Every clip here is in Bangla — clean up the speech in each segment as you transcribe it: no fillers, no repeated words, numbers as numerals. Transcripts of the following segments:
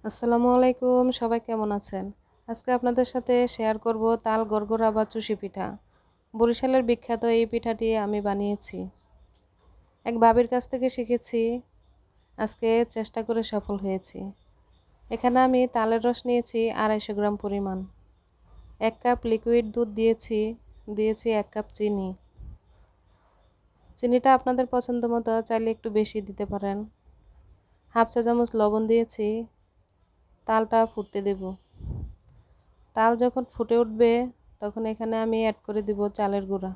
আসসালামু আলাইকুম, সবাই কেমন আছেন? আজকে আপনাদের সাথে শেয়ার করব তাল গরগরা বা চুষি পিঠা। বরিশালের বিখ্যাত এই পিঠাটি আমি বানিয়েছি। এক ভাবির কাছ থেকে শিখেছি, আজকে চেষ্টা করে সফল হয়েছি। এখানে আমি তালের রস নিয়েছি 250 গ্রাম পরিমাণ। 1 কাপ লিকুইড দুধ দিয়েছি 1 কাপ চিনি। চিনিটা আপনাদের পছন্দ মতো চাইলে একটু বেশি দিতে পারেন। হাফ চা চামচ লবণ দিয়েছি। তালটা ফুটতে দেব। তাল যখন ফুটে উঠবে তখন এখানে আমি অ্যাড করে দিব চালের গুঁড়া।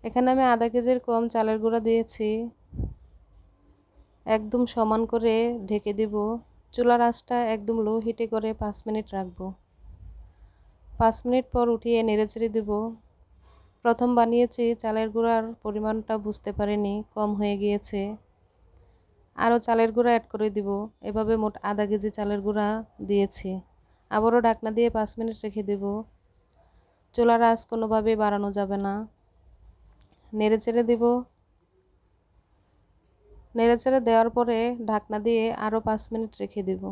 এখানে আমি আধা কেজির কম চালের গুঁড়া দিয়েছি। একদম সমান করে ঢেকে দিব। চুলার আঁচটা একদম লো হিটে করে 5 মিনিট রাখবো। 5 মিনিট পর উঠিয়ে নেড়েচেড়ে দিব। প্রথম বানিয়েছি, চালের গুঁড়ার পরিমাণটা বুঝতে পারিনি, কম হয়ে গিয়েছে। আরও চালের গুঁড়া অ্যাড করে দিব। এভাবে মোট আধা কেজি চালের গুঁড়া দিয়েছি। আবারও ঢাকনা দিয়ে 5 মিনিট রেখে দেব। চুলার আঁচ কোনোভাবেই বাড়ানো যাবে না। নেড়েচেড়ে দিব। নেড়েচেড়ে দেওয়ার পরে ঢাকনা দিয়ে আরও 5 মিনিট রেখে দেব।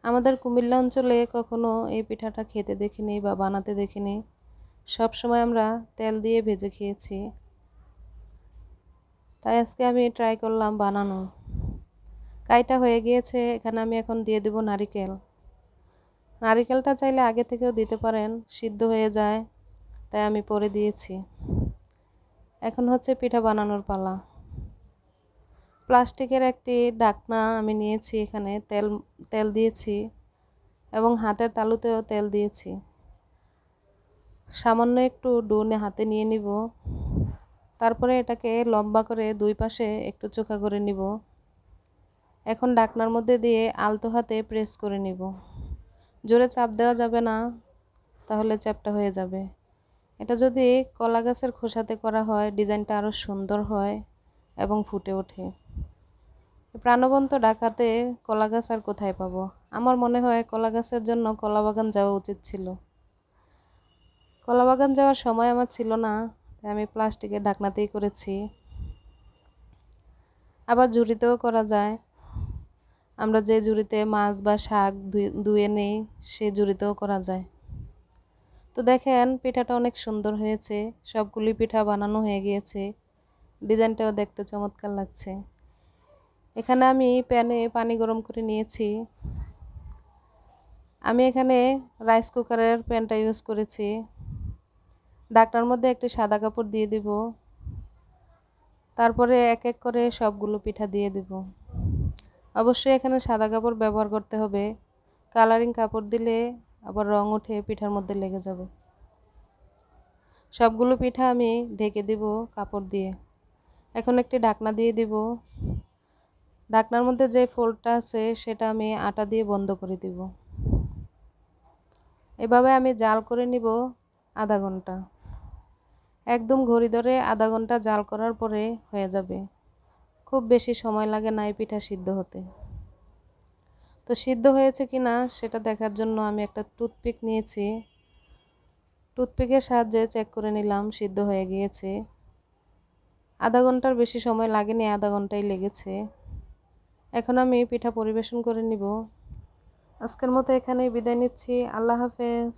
আমাদের কুমিল্লা অঞ্চলে কখনো এই পিঠাটা খেতে দেখিনি বা বানাতে দেখিনি। সব সময় আমরা তেল দিয়ে ভেজে খেয়েছি। তাই আজকে আমি ট্রাই করলাম বানানো। কাইটা হয়ে গিয়েছে। এখানে আমি এখন দিয়ে দেব নারিকেল। নারিকেলটা চাইলে আগে থেকেও দিতে পারেন, সিদ্ধ হয়ে যায়, তাই আমি পরে দিয়েছি। এখন হচ্ছে পিঠা বানানোর পালা। প্লাস্টিকের একটি ঢাকনা আমি নিয়েছি, এখানে তেল দিয়েছি এবং হাতের তালুতেও তেল দিয়েছি। সামান্য একটু ডো হাতে নিয়ে নিব। তারপরে এটাকে লম্বা করে দুই পাশে একটু চোখা করে নিব। এখন ঢাকনার মধ্যে দিয়ে আলতো হাতে প্রেস করে নিব। জোরে চাপ দেওয়া যাবে না, তাহলে চ্যাপ্টা হয়ে যাবে। এটা যদি কলা গাছের খোসাতে করা হয়, ডিজাইনটা আরও সুন্দর হয় এবং ফুটে ওঠে। প্রাণবন্ত ঢাকাতে কলা গাছ আর কোথায় পাবো? আমার মনে হয় কলা গাছের জন্য কলা বাগান যাওয়া উচিত ছিল। কলা বাগান যাওয়ার সময় আমার ছিল না, তাই আমি প্লাস্টিকের ঢাকনাতেই করেছি। আবার ঝুড়িতেও করা যায়। আমরা যে ঝুড়িতে মাছ বা শাক ধুয়ে নেই, সেই ঝুড়িতেও করা যায়। তো দেখেন, পিঠাটা অনেক সুন্দর হয়েছে। সবগুলি পিঠা বানানো হয়ে গিয়েছে। ডিজাইনটাও দেখতে চমৎকার লাগছে। এখানে আমি প্যানে পানি গরম করে নিয়েছি। আমি এখানে রাইস কুকারের প্যানটা ইউজ করেছি। ঢাকনার মধ্যে একটি সাদা কাপড় দিয়ে দিব। তারপরে এক এক করে সবগুলো পিঠা দিয়ে দিব। অবশ্যই এখানে সাদা কাপড় ব্যবহার করতে হবে। কালারিং কাপড় দিলে আবার রং উঠে পিঠার মধ্যে লেগে যাবে। সবগুলো পিঠা আমি ঢেকে দিব কাপড় দিয়ে। এখন একটি ঢাকনা দিয়ে দিব। ঢাকনার মধ্যে যে ফোল্ডটা আছে সেটা আমি আটা দিয়ে বন্ধ করে দিব। এভাবে আমি জাল করে নিব আধা ঘন্টা। একদম ঘড়ি ধরে আধা ঘন্টা জাল করার পরে হয়ে যাবে। খুব বেশি সময় লাগে না এই পিঠা সিদ্ধ হতে। তো সিদ্ধ হয়েছে কিনা সেটা দেখার জন্য আমি একটা টুথপিক নিয়েছি। টুথপিকের সাহায্যে চেক করে নিলাম সিদ্ধ হয়ে গিয়েছে। আধা ঘন্টার বেশি সময় লাগেনি, আধা ঘন্টাই লেগেছে। এখন আমি পিঠা পরিবেশন করে নিব। আজকের মতো এখানেই বিদায় নিচ্ছি। আল্লাহ হাফেজ।